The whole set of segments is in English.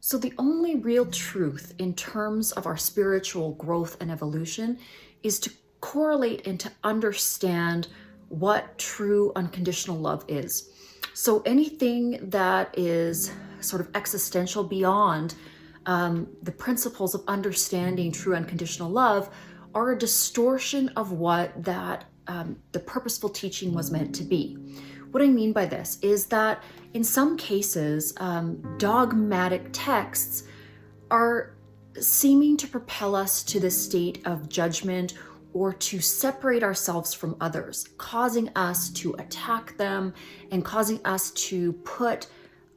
So the only real truth in terms of our spiritual growth and evolution is to correlate and to understand what true unconditional love is. So anything that is sort of existential beyond the principles of understanding true unconditional love are a distortion of what that the purposeful teaching was meant to be. What I mean by this is that in some cases, dogmatic texts are seeming to propel us to this state of judgment or to separate ourselves from others, causing us to attack them and causing us to put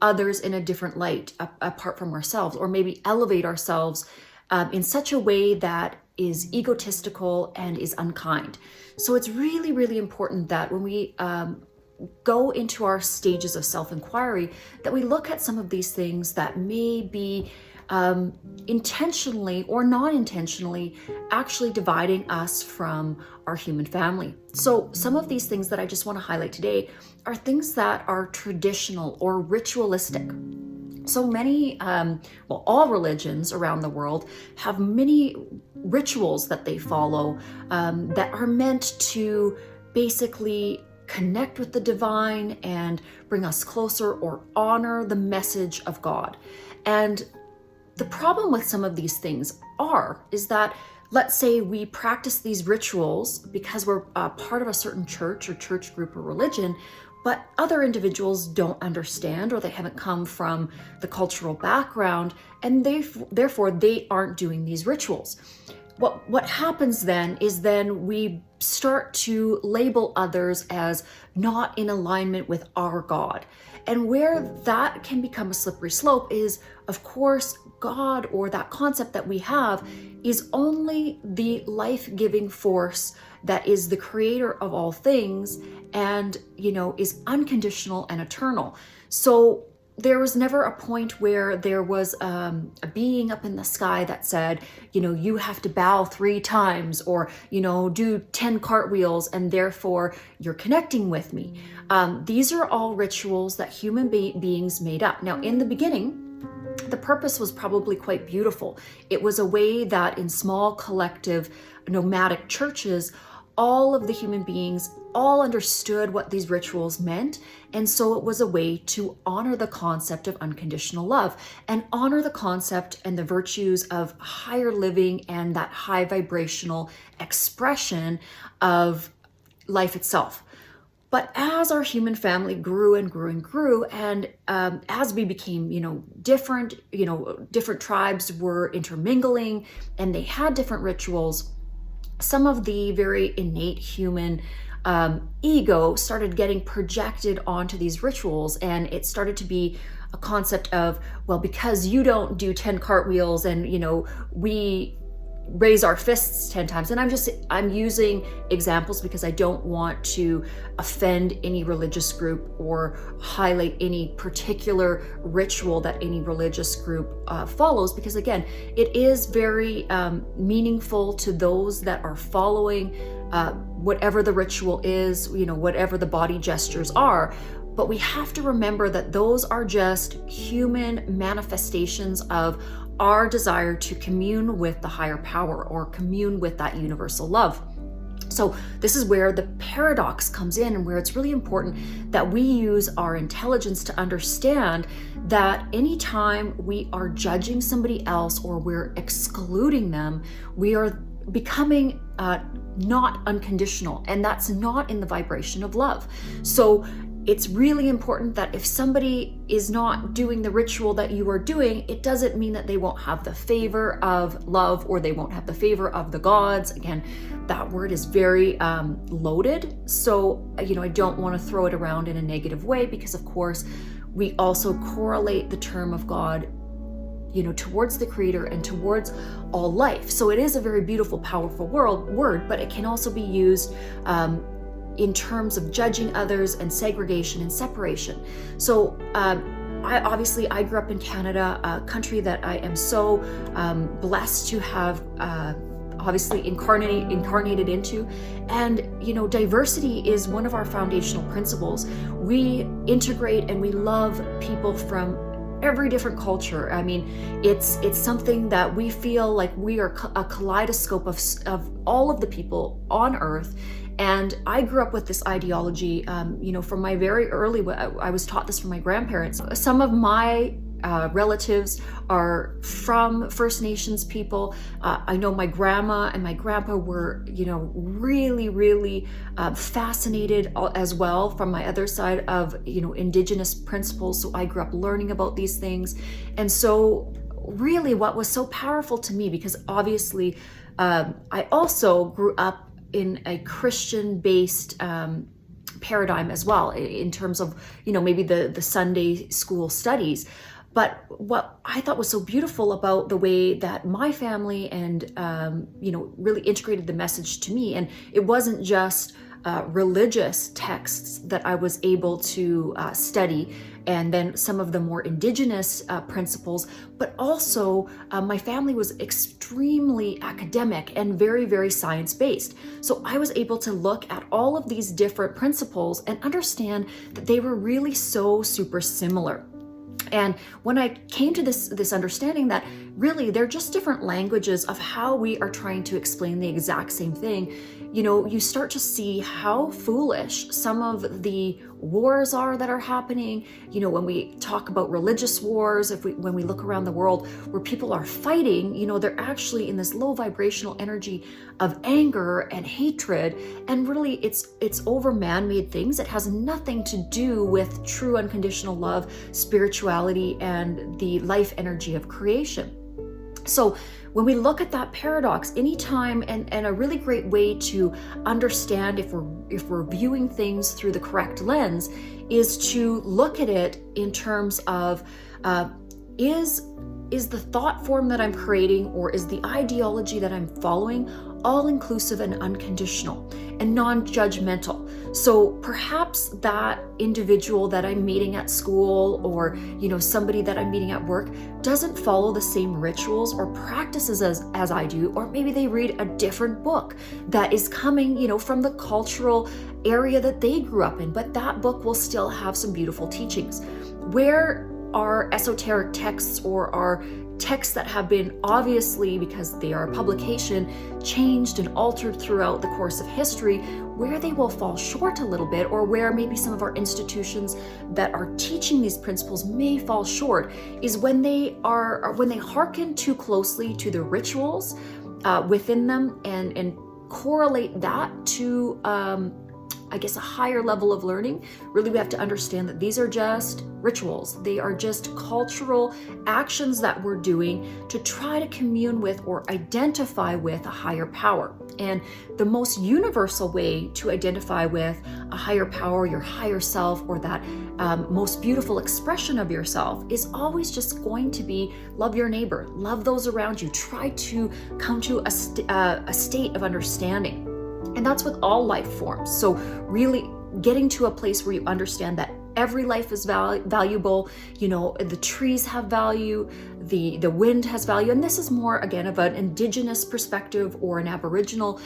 others in a different light apart from ourselves, or maybe elevate ourselves in such a way that is egotistical and is unkind. So it's really, really important that when we go into our stages of self-inquiry, that we look at some of these things that may be intentionally or non-intentionally actually dividing us from our human family. So some of these things that I just want to highlight today are things that are traditional or ritualistic. So many, all religions around the world have many rituals that they follow that are meant to basically connect with the divine and bring us closer or honor the message of God. And the problem with some of these things is that, let's say we practice these rituals because we're part of a certain church or church group or religion, but other individuals don't understand, or they haven't come from the cultural background, and therefore they aren't doing these rituals. What happens then is we start to label others as not in alignment with our God. And where that can become a slippery slope is, of course, God, or that concept that we have, is only the life-giving force that is the creator of all things and, is unconditional and eternal. So there was never a point where there was a being up in the sky that said, you have to bow 3 times or, do 10 cartwheels and therefore you're connecting with me. These are all rituals that human beings made up. Now, in the beginning, the purpose was probably quite beautiful. It was a way that in small collective nomadic churches, all of the human beings all understood what these rituals meant. And so it was a way to honor the concept of unconditional love and honor the concept and the virtues of higher living and that high vibrational expression of life itself. But as our human family grew and grew and grew, and as we became, different tribes were intermingling and they had different rituals, some of the very innate human ego started getting projected onto these rituals, and it started to be a concept of, well, because you don't do 10 cartwheels and we raise our fists 10 times. And I'm using examples because I don't want to offend any religious group or highlight any particular ritual that any religious group follows, because again, it is very meaningful to those that are following whatever the ritual is, whatever the body gestures are. But we have to remember that those are just human manifestations of our desire to commune with the higher power or commune with that universal love. So this is where the paradox comes in, and where it's really important that we use our intelligence to understand that anytime we are judging somebody else or we're excluding them, we are becoming not unconditional, and that's not in the vibration of love. So it's really important that if somebody is not doing the ritual that you are doing, it doesn't mean that they won't have the favor of love or they won't have the favor of the gods. Again, that word is very loaded. So, I don't want to throw it around in a negative way, because of course, we also correlate the term of God, towards the creator and towards all life. So it is a very beautiful, powerful word, but it can also be used in terms of judging others and segregation and separation. So I grew up in Canada, a country that I am so blessed to have obviously incarnated into. And diversity is one of our foundational principles. We integrate and we love people from every different culture. I mean, it's something that we feel like we are a kaleidoscope of all of the people on earth. And I grew up with this ideology, from my very early, I was taught this from my grandparents. Some of my relatives are from First Nations people. I know my grandma and my grandpa were, really, really fascinated as well from my other side of, Indigenous principles. So I grew up learning about these things. And so really what was so powerful to me, because obviously I also grew up in a Christian-based paradigm as well, in terms of, maybe the Sunday school studies. But what I thought was so beautiful about the way that my family and, really integrated the message to me, and it wasn't just religious texts that I was able to study, and then some of the more indigenous principles, but also my family was extremely academic and very, very science-based. So I was able to look at all of these different principles and understand that they were really so super similar. And when I came to this understanding that really they're just different languages of how we are trying to explain the exact same thing, you start to see how foolish some of the wars are that are happening. When we talk about religious wars, when we look around the world where people are fighting, they're actually in this low vibrational energy of anger and hatred. And really it's over man-made things. It has nothing to do with true unconditional love, spirituality, and the life energy of creation. So when we look at that paradox, anytime, and a really great way to understand if we're viewing things through the correct lens, is to look at it in terms of is the thought form that I'm creating, or is the ideology that I'm following all-inclusive and unconditional and non-judgmental? So perhaps that individual that I'm meeting at school, or somebody that I'm meeting at work, doesn't follow the same rituals or practices as I do, or maybe they read a different book that is coming from the cultural area that they grew up in, but that book will still have some beautiful teachings. Where are esoteric texts, or are texts that have been, obviously because they are a publication, changed and altered throughout the course of history, where they will fall short a little bit, or where maybe some of our institutions that are teaching these principles may fall short, is when they hearken too closely to the rituals within them and correlate that to a higher level of learning. Really, we have to understand that these are just rituals. They are just cultural actions that we're doing to try to commune with or identify with a higher power. And the most universal way to identify with a higher power, your higher self, or that most beautiful expression of yourself, is always just going to be love your neighbor, love those around you, try to come to a state of understanding. And that's with all life forms. So really getting to a place where you understand that every life is valuable. The trees have value, the wind has value. And this is more, again, of an indigenous perspective or an Aboriginal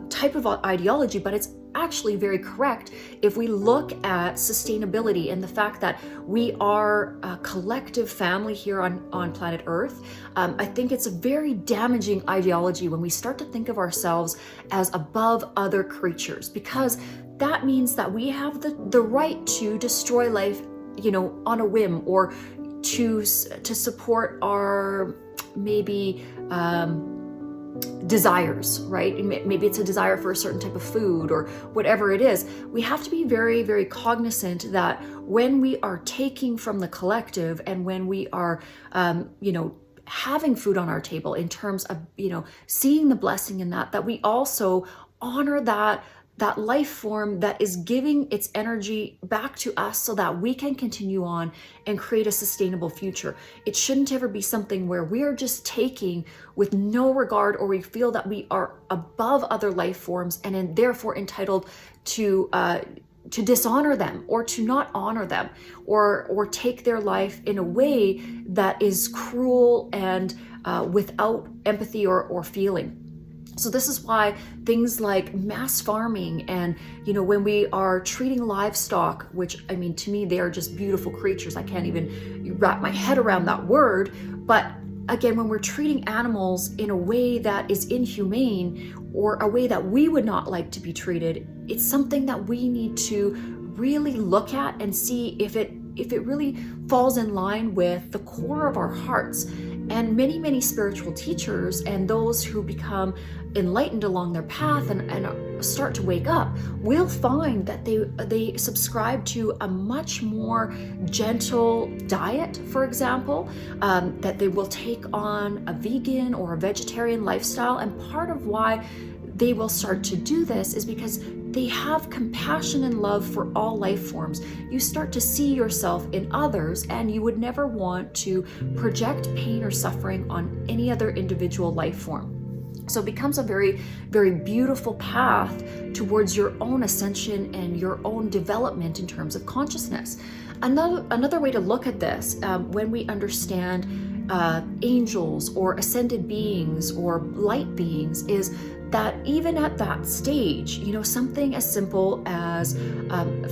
type of ideology, but it's actually very correct if we look at sustainability and the fact that we are a collective family here on planet Earth. I think it's a very damaging ideology when we start to think of ourselves as above other creatures, because that means that we have the right to destroy life, on a whim, or to support our maybe desires, right? Maybe it's a desire for a certain type of food or whatever it is. We have to be very, very cognizant that when we are taking from the collective, and when we are, having food on our table, in terms of, seeing the blessing in that we also honor that life form that is giving its energy back to us so that we can continue on and create a sustainable future. It shouldn't ever be something where we are just taking with no regard, or we feel that we are above other life forms and therefore entitled to dishonor them, or to not honor them, or take their life in a way that is cruel and without empathy or feeling. So this is why things like mass farming and, when we are treating livestock, which, I mean, to me, they are just beautiful creatures. I can't even wrap my head around that word. But again, when we're treating animals in a way that is inhumane or a way that we would not like to be treated, it's something that we need to really look at and see if it really falls in line with the core of our hearts. And many spiritual teachers and those who become enlightened along their path and start to wake up will find that they subscribe to a much more gentle diet, for example, that they will take on a vegan or a vegetarian lifestyle. And part of why they will start to do this is because they have compassion and love for all life forms. You start to see yourself in others, and you would never want to project pain or suffering on any other individual life form. So it becomes a very, very beautiful path towards your own ascension and your own development in terms of consciousness. Another way to look at this, when we understand angels or ascended beings or light beings, is that even at that stage, something as simple as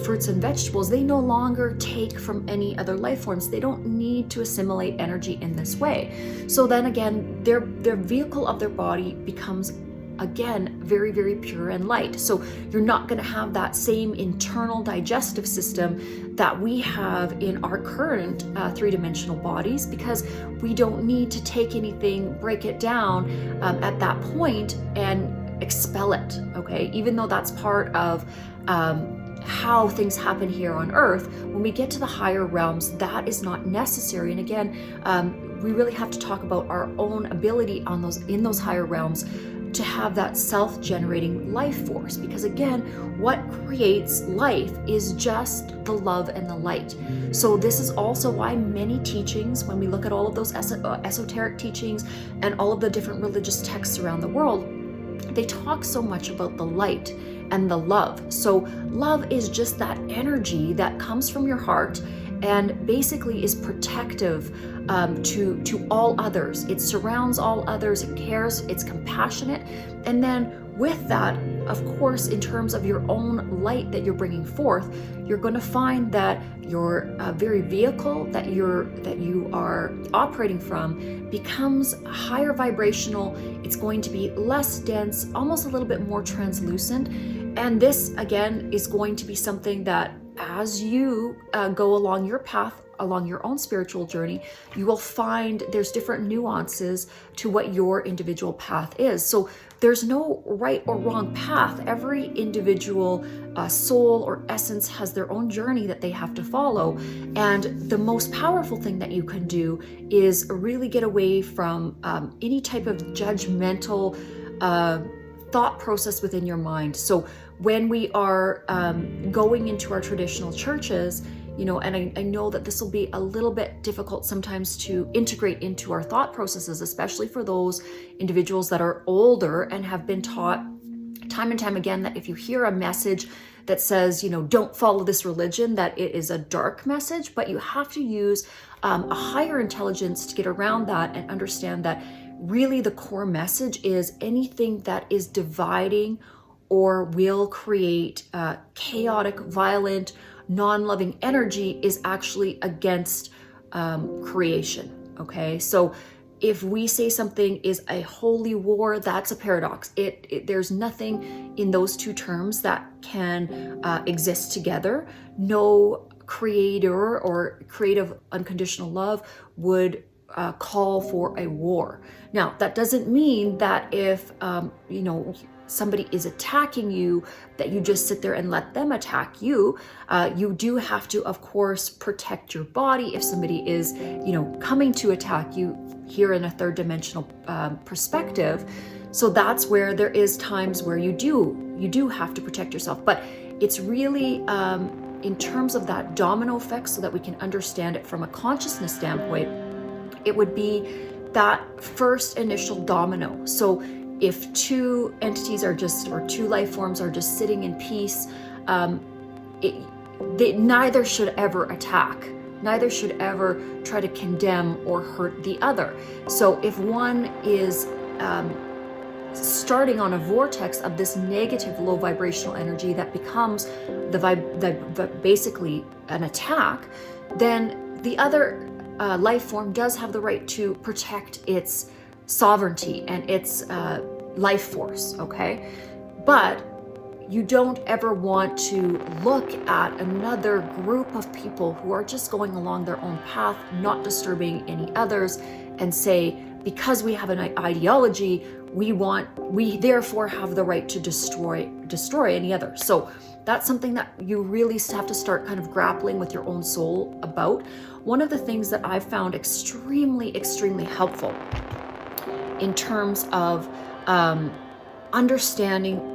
fruits and vegetables, they no longer take from any other life forms. They don't need to assimilate energy in this way. So then again, their vehicle of their body becomes, again, very, very pure and light. So you're not going to have that same internal digestive system that we have in our current three-dimensional bodies, because we don't need to take anything, break it down at that point and expel it, okay? Even though that's part of how things happen here on Earth, when we get to the higher realms, that is not necessary. And again, we really have to talk about our own ability in those higher realms to have that self-generating life force, because again, what creates life is just the love and the light. So this is also why many teachings, when we look at all of those esoteric teachings and all of the different religious texts around the world, they talk so much about the light and the love. So love is just that energy that comes from your heart and basically is protective to all others. It surrounds all others, it cares, it's compassionate. And then with that, of course, in terms of your own light that you're bringing forth, you're going to find that your very vehicle that you are operating from becomes higher vibrational. It's going to be less dense, almost a little bit more translucent. And this, again, is going to be something that as you go along your path, along your own spiritual journey, you will find there's different nuances to what your individual path is. So there's no right or wrong path. Every individual soul or essence has their own journey that they have to follow. And the most powerful thing that you can do is really get away from any type of judgmental thought process within your mind. So when we are going into our traditional churches, and I know that this will be a little bit difficult sometimes to integrate into our thought processes, especially for those individuals that are older and have been taught time and time again that if you hear a message that says, don't follow this religion, that it is a dark message. But you have to use a higher intelligence to get around that and understand that really the core message is anything that is dividing or will create chaotic, violent, non-loving energy is actually against creation. Okay, so if we say something is a holy war, that's a paradox. There's nothing in those two terms that can exist together. No creator or creative unconditional love would call for a war. Now, that doesn't mean that if somebody is attacking you, that you just sit there and let them attack you. You do have to, of course, protect your body if somebody is, coming to attack you here in a third dimensional perspective. So that's where there is times where you do have to protect yourself. But it's really in terms of that domino effect, so that we can understand it from a consciousness standpoint, it would be that first initial domino. So if two entities or two life forms are just sitting in peace, neither should ever attack. Neither should ever try to condemn or hurt the other. So if one is starting on a vortex of this negative low vibrational energy that becomes basically an attack, then the other life form does have the right to protect its sovereignty and its life force, okay? But you don't ever want to look at another group of people who are just going along their own path, not disturbing any others, and say, because we have an ideology, we therefore have the right to destroy any other. So that's something that you really have to start kind of grappling with your own soul about. One of the things that I've found extremely, extremely helpful in terms of understanding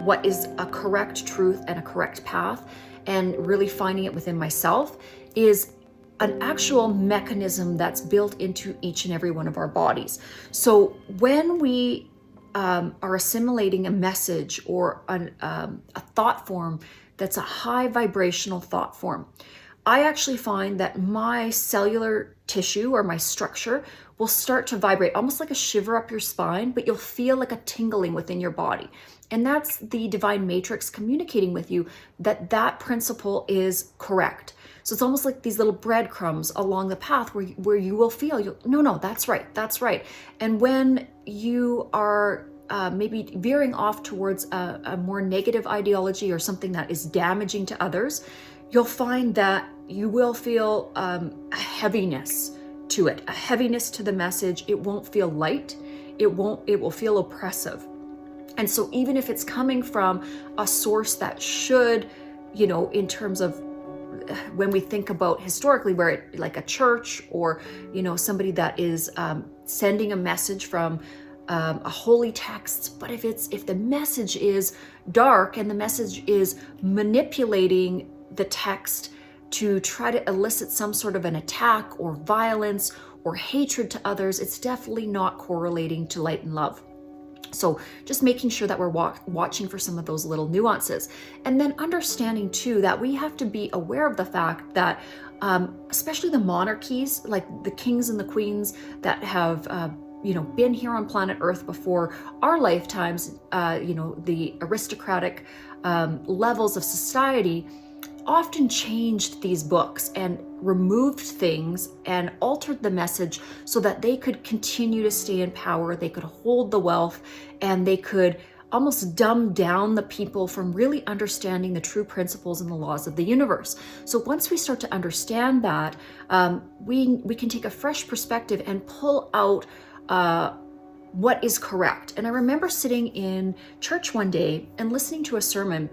what is a correct truth and a correct path, and really finding it within myself, is an actual mechanism that's built into each and every one of our bodies. So when we are assimilating a message or a thought form that's a high vibrational thought form, I actually find that my cellular tissue or my structure will start to vibrate, almost like a shiver up your spine, but you'll feel like a tingling within your body. And that's the divine matrix communicating with you that that principle is correct. So it's almost like these little breadcrumbs along the path where you will feel, no, that's right. And when you are maybe veering off towards a more negative ideology or something that is damaging to others, you'll find that you will feel a heaviness to it, a heaviness to the message. It won't feel light. It will feel oppressive. And so even if it's coming from a source that should, in terms of when we think about historically, where it, like a church or, somebody that is sending a message from a holy text, but if the message is dark and the message is manipulating the text to try to elicit some sort of an attack or violence or hatred to others, it's definitely not correlating to light and love. So just making sure that we're watching for some of those little nuances. And then understanding too that we have to be aware of the fact that especially the monarchies, like the kings and the queens that have been here on planet Earth before our lifetimes, the aristocratic levels of society often changed these books and removed things and altered the message so that they could continue to stay in power, they could hold the wealth, and they could almost dumb down the people from really understanding the true principles and the laws of the universe. So once we start to understand that, we can take a fresh perspective and pull out what is correct. And I remember sitting in church one day and listening to a sermon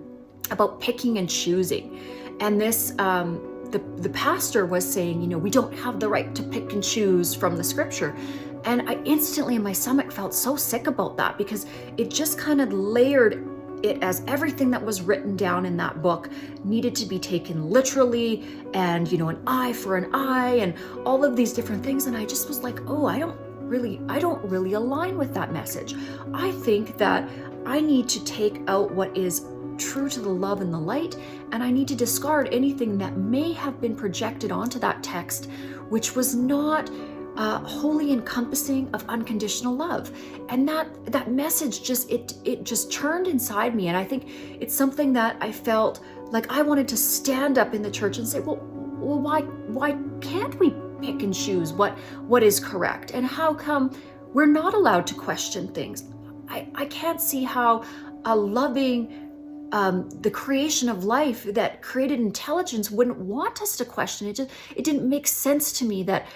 about picking and choosing. And this, the pastor was saying, we don't have the right to pick and choose from the scripture. And I instantly in my stomach felt so sick about that, because it just kind of layered it as everything that was written down in that book needed to be taken literally, and, an eye for an eye and all of these different things. And I just was like, oh, I don't really align with that message. I think that I need to take out what is true to the love and the light, and I need to discard anything that may have been projected onto that text, which was not wholly encompassing of unconditional love. And that message just churned inside me. And I think it's something that I felt like I wanted to stand up in the church and say, well, why can't we pick and choose what is correct? And how come we're not allowed to question things? I can't see how a loving the creation of life that created intelligence wouldn't want us to question it. It didn't make sense to me that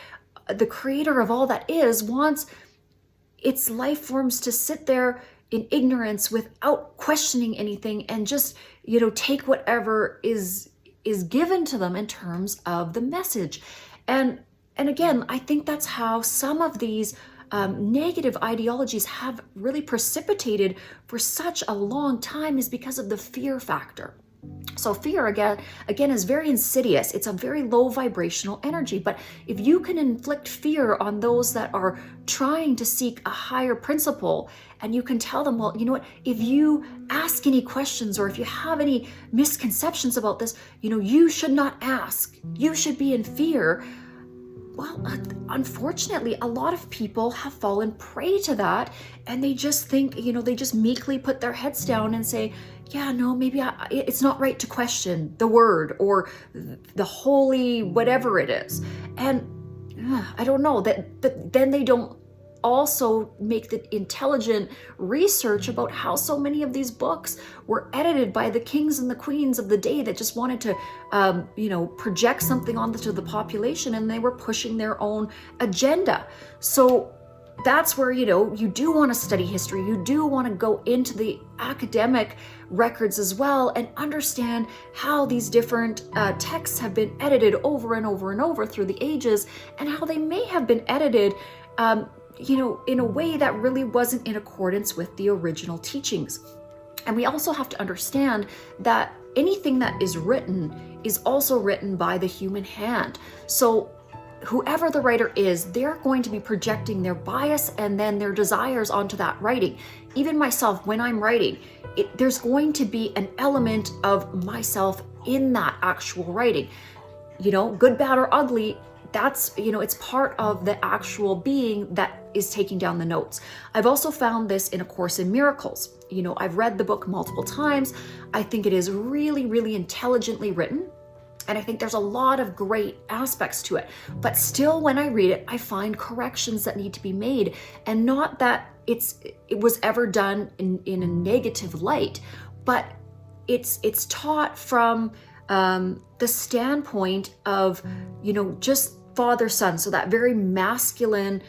the creator of all that is wants its life forms to sit there in ignorance without questioning anything and just, take whatever is given to them in terms of the message. And again, I think that's how some of these negative ideologies have really precipitated for such a long time, is because of the fear factor. So fear, again, is very insidious. It's a very low vibrational energy. But if you can inflict fear on those that are trying to seek a higher principle, and you can tell them, well, you know what, if you ask any questions or if you have any misconceptions about this, you should not ask. You should be in fear. Well, unfortunately, a lot of people have fallen prey to that, and they just think, they just meekly put their heads down and say, yeah, no, maybe it's not right to question the word or the holy whatever it is. And I don't know that, but then they don't also make the intelligent research about how so many of these books were edited by the kings and the queens of the day that just wanted to, project something onto the population, and they were pushing their own agenda. So that's where, you do want to study history. You do want to go into the academic records as well and understand how these different texts have been edited over and over and over through the ages, and how they may have been edited in a way that really wasn't in accordance with the original teachings. And we also have to understand that anything that is written is also written by the human hand. So whoever the writer is, they're going to be projecting their bias and then their desires onto that writing. Even myself, when I'm writing, there's going to be an element of myself in that actual writing. Good, bad, or ugly, that's, it's part of the actual being that is taking down the notes. I've also found this in A Course in Miracles. I've read the book multiple times. I think it is really, really intelligently written. And I think there's a lot of great aspects to it. But still, when I read it, I find corrections that need to be made. And not that it was ever done in a negative light, but it's taught from the standpoint of, just father-son. So that very masculine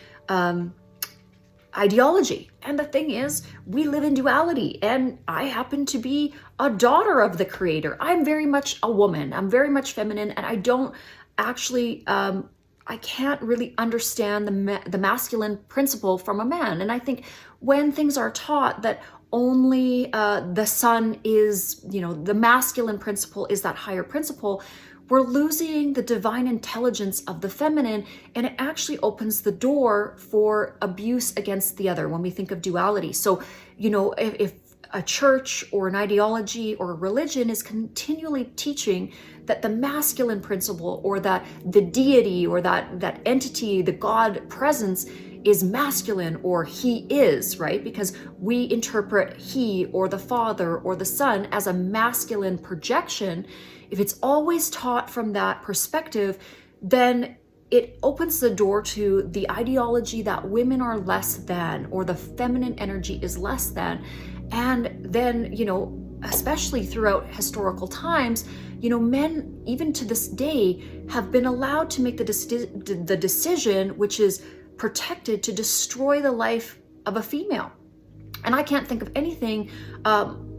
ideology. And the thing is, we live in duality, and I happen to be a daughter of the creator. I'm very much a woman. I'm very much feminine, and I don't actually, I can't really understand the masculine principle from a man. And I think when things are taught that only the son is, the masculine principle is that higher principle, we're losing the divine intelligence of the feminine, and it actually opens the door for abuse against the other when we think of duality. So, if a church or an ideology or a religion is continually teaching that the masculine principle, or that the deity or that entity, the God presence, is masculine, or he is, right? Because we interpret he or the father or the son as a masculine projection. If it's always taught from that perspective, then it opens the door to the ideology that women are less than, or the feminine energy is less than. And then, especially throughout historical times, men, even to this day, have been allowed to make the decision, which is protected, to destroy the life of a female. And I can't think of anything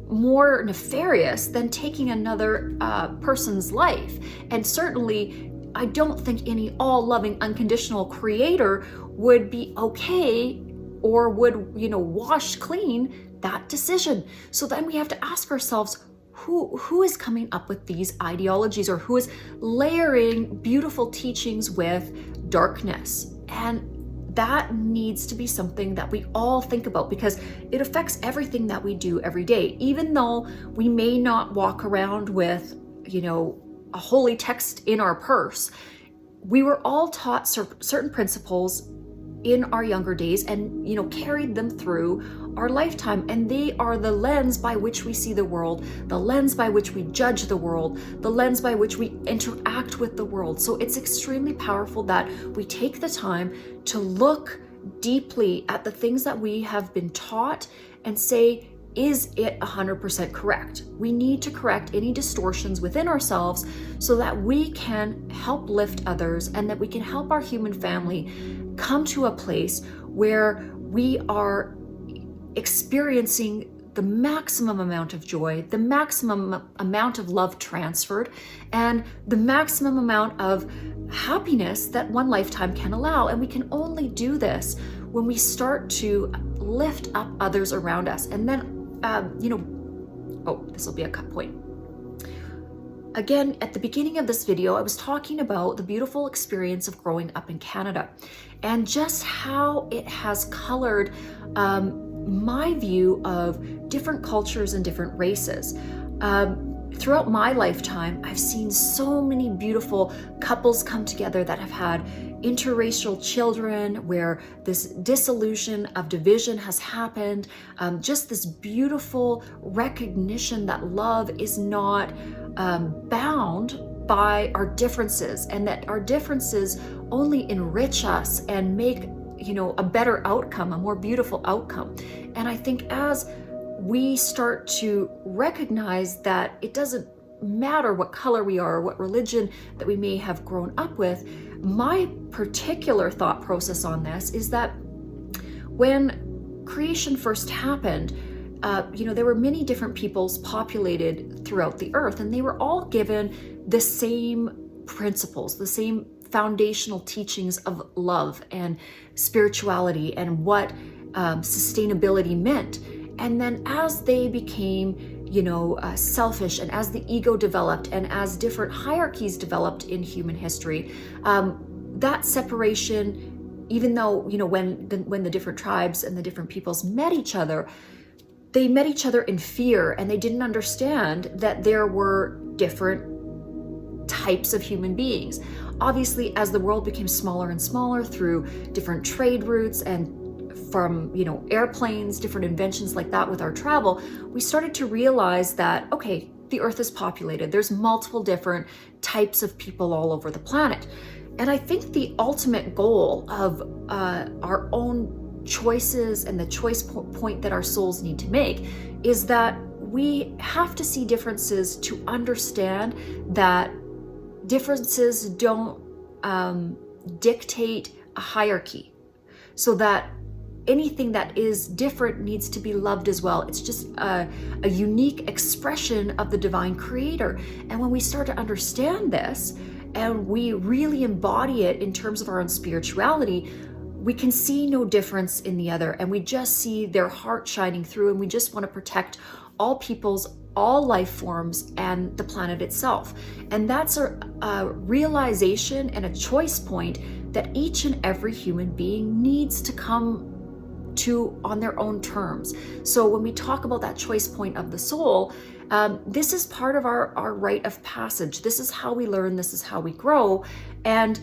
more nefarious than taking another person's life. And certainly, I don't think any all-loving, unconditional creator would be okay or would, wash clean that decision. So then we have to ask ourselves, who is coming up with these ideologies, or who is layering beautiful teachings with darkness? And that needs to be something that we all think about, because it affects everything that we do every day. Even though we may not walk around with, a holy text in our purse, we were all taught certain principles in our younger days, and carried them through our lifetime, and they are the lens by which we see the world, the lens by which we judge the world, the lens by which we interact with the world. So it's extremely powerful that we take the time to look deeply at the things that we have been taught and say, is it 100% correct? We need to correct any distortions within ourselves so that we can help lift others, and that we can help our human family come to a place where we are experiencing the maximum amount of joy, the maximum amount of love transferred, and the maximum amount of happiness that one lifetime can allow. And we can only do this when we start to lift up others around us. And then, this will be a cut point. Again, at the beginning of this video, I was talking about the beautiful experience of growing up in Canada, and just how it has colored my view of different cultures and different races. Throughout my lifetime, I've seen so many beautiful couples come together that have had interracial children, where this dissolution of division has happened, just this beautiful recognition that love is not bound by our differences, and that our differences only enrich us and make, a better outcome, a more beautiful outcome. And I think as we start to recognize that it doesn't matter what color we are or what religion that we may have grown up with, my particular thought process on this is that when creation first happened, there were many different peoples populated throughout the earth, and they were all given the same principles, the same foundational teachings of love and spirituality and what sustainability meant. And then as they became selfish, and as the ego developed, and as different hierarchies developed in human history, that separation, even though, when the different tribes and the different peoples met each other, they met each other in fear, and they didn't understand that there were different types of human beings. Obviously, as the world became smaller and smaller through different trade routes and from airplanes, different inventions like that with our travel, we started to realize that, okay, the earth is populated. There's multiple different types of people all over the planet. And I think the ultimate goal of our own choices and the choice point that our souls need to make is that we have to see differences to understand that differences don't dictate a hierarchy, so that anything that is different needs to be loved as well. It's just a unique expression of the divine creator. And when we start to understand this and we really embody it in terms of our own spirituality, we can see no difference in the other, and we just see their heart shining through, and we just want to protect all peoples, all life forms, and the planet itself. And that's a realization and a choice point that each and every human being needs to come to on their own terms. So when we talk about that choice point of the soul, this is part of our rite of passage. This is how we learn, this is how we grow. And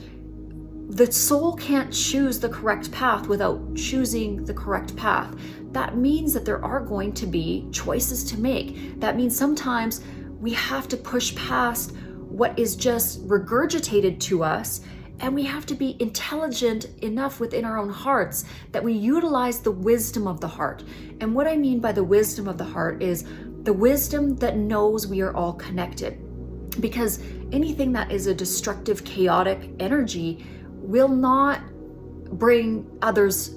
the soul can't choose the correct path without choosing the correct path. That means that there are going to be choices to make. That means sometimes we have to push past what is just regurgitated to us, and we have to be intelligent enough within our own hearts that we utilize the wisdom of the heart. And what I mean by the wisdom of the heart is the wisdom that knows we are all connected. Because anything that is a destructive, chaotic energy will not bring others,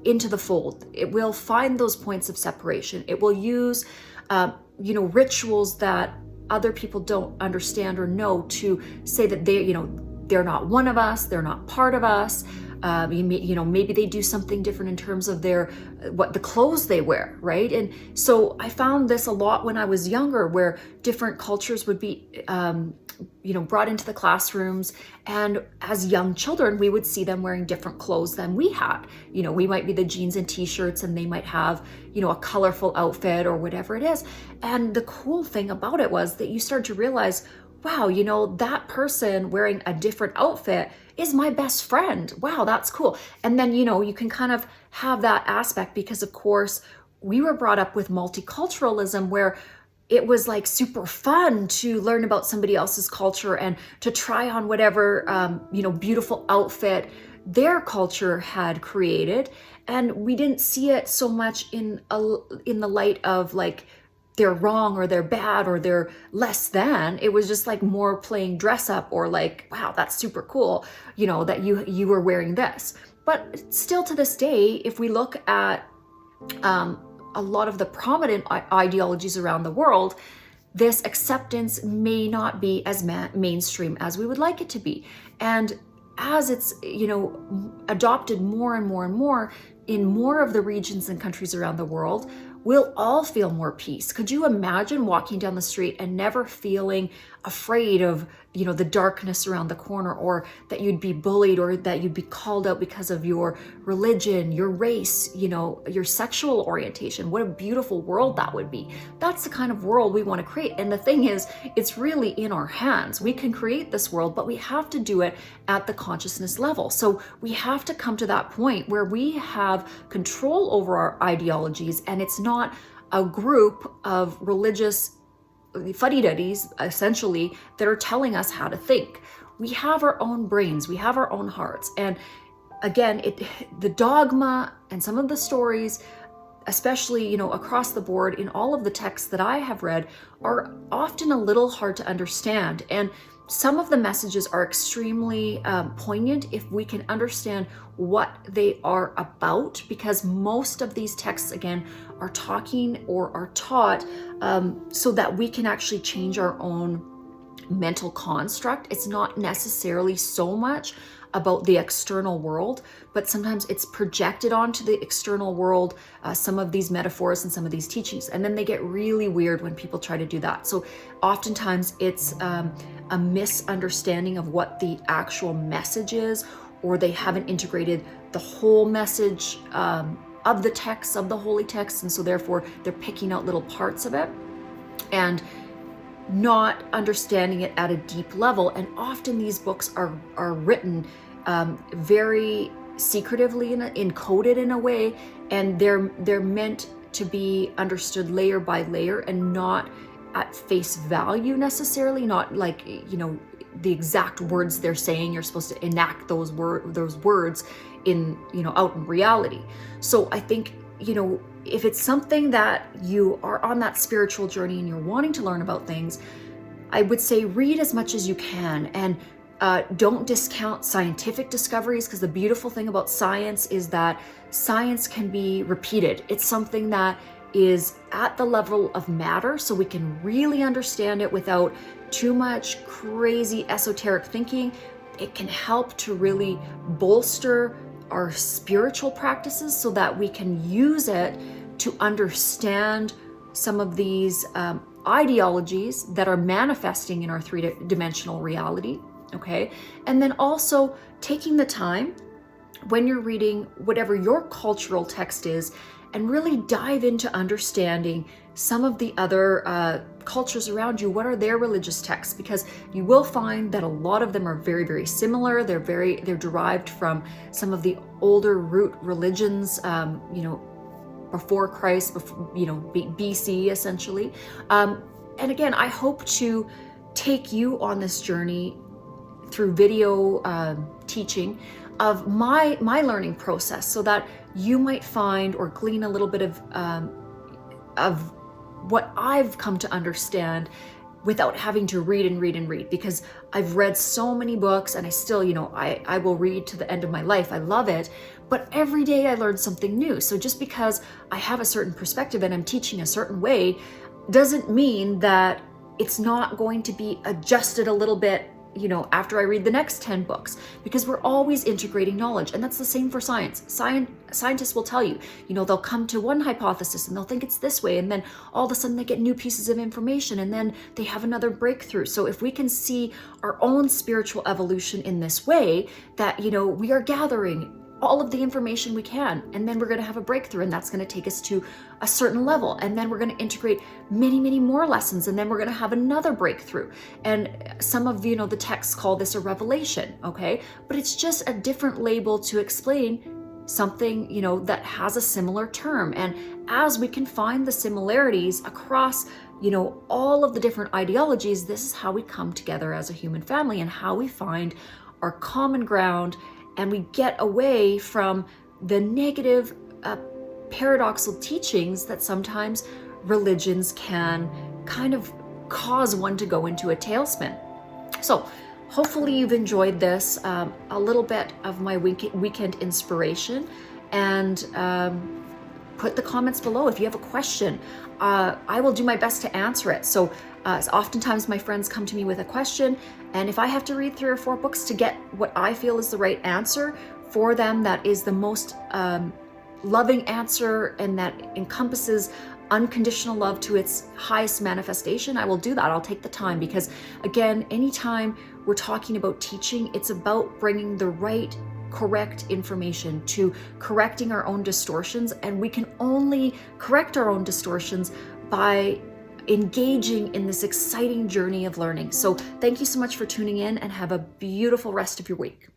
into the fold. It will find those points of separation. It will use, rituals that other people don't understand or know to say that they're not one of us, they're not part of us. Maybe they do something different in terms of what the clothes they wear, right? And so I found this a lot when I was younger, where different cultures would be, brought into the classrooms, and as young children, we would see them wearing different clothes than we had. We might be the jeans and t-shirts, and they might have, a colorful outfit or whatever it is. And the cool thing about it was that you start to realize, wow, that person wearing a different outfit is my best friend. Wow, that's cool. And then, you can kind of have that aspect because, of course, we were brought up with multiculturalism, where it was like super fun to learn about somebody else's culture and to try on whatever, beautiful outfit their culture had created. And we didn't see it so much in the light of like, they're wrong or they're bad or they're less than. It was just like more playing dress up, or like, wow, that's super cool, that you were wearing this. But still to this day, if we look at a lot of the prominent ideologies around the world, this acceptance may not be as mainstream as we would like it to be. And as it's, adopted more and more and more in more of the regions and countries around the world, we'll all feel more peace. Could you imagine walking down the street and never feeling afraid of, the darkness around the corner, or that you'd be bullied, or that you'd be called out because of your religion, your race, your sexual orientation. What a beautiful world that would be. That's the kind of world we want to create. And the thing is, it's really in our hands. We can create this world, but we have to do it at the consciousness level. So we have to come to that point where we have control over our ideologies, and it's not a group of religious fuddy-duddies, essentially, that are telling us how to think. We have our own brains, we have our own hearts. And again, the dogma and some of the stories, especially, across the board in all of the texts that I have read, are often a little hard to understand. And some of the messages are extremely poignant if we can understand what they are about, because most of these texts, again, are talking or are taught so that we can actually change our own mental construct. It's not necessarily so much about the external world, but sometimes it's projected onto the external world, some of these metaphors and some of these teachings, and then they get really weird when people try to do that. So oftentimes it's a misunderstanding of what the actual message is, or they haven't integrated the whole message of the text, of the holy text, and so therefore they're picking out little parts of it and not understanding it at a deep level. And often these books are written very secretively, encoded in a way, and they're meant to be understood layer by layer and not at face value necessarily, not like, the exact words they're saying. You're supposed to enact those words in, out in reality. So I think, if it's something that you are on that spiritual journey and you're wanting to learn about things, I would say read as much as you can, and don't discount scientific discoveries, because the beautiful thing about science is that science can be repeated. It's something that is at the level of matter, so we can really understand it without too much crazy esoteric thinking. It can help to really bolster our spiritual practices so that we can use it to understand some of these ideologies that are manifesting in our three-dimensional reality, okay? And then also taking the time when you're reading whatever your cultural text is and really dive into understanding some of the other cultures around you. What are their religious texts? Because you will find that a lot of them are very, very similar. They're derived from some of the older root religions, before Christ, BC essentially. And again, I hope to take you on this journey through video teaching of my learning process, so that you might find or glean a little bit of what I've come to understand without having to read and read and read, because I've read so many books, and I still, I will read to the end of my life. I love it. But every day I learn something new. So just because I have a certain perspective and I'm teaching a certain way doesn't mean that it's not going to be adjusted a little bit, after I read the next 10 books, because we're always integrating knowledge. And that's the same for science. Scientists will tell you, they'll come to one hypothesis and they'll think it's this way, and then all of a sudden they get new pieces of information, and then they have another breakthrough. So if we can see our own spiritual evolution in this way, that, we are gathering all of the information we can, and then we're going to have a breakthrough, and that's going to take us to a certain level, and then we're going to integrate many, many more lessons, and then we're going to have another breakthrough. And some of the texts call this a revelation, okay? But it's just a different label to explain something, that has a similar term. And as we can find the similarities across, all of the different ideologies, this is how we come together as a human family, and how we find our common ground, and we get away from the negative paradoxical teachings that sometimes religions can kind of cause one to go into a tailspin. So hopefully you've enjoyed this, a little bit of my weekend inspiration, and put the comments below if you have a question. I will do my best to answer it. So oftentimes my friends come to me with a question, and if I have to read 3 or 4 books to get what I feel is the right answer for them, that is the most loving answer, and that encompasses unconditional love to its highest manifestation, I will do that. I'll take the time, because again, anytime we're talking about teaching, it's about bringing the right, correct information to correcting our own distortions. And we can only correct our own distortions by engaging in this exciting journey of learning. So thank you so much for tuning in, and have a beautiful rest of your week.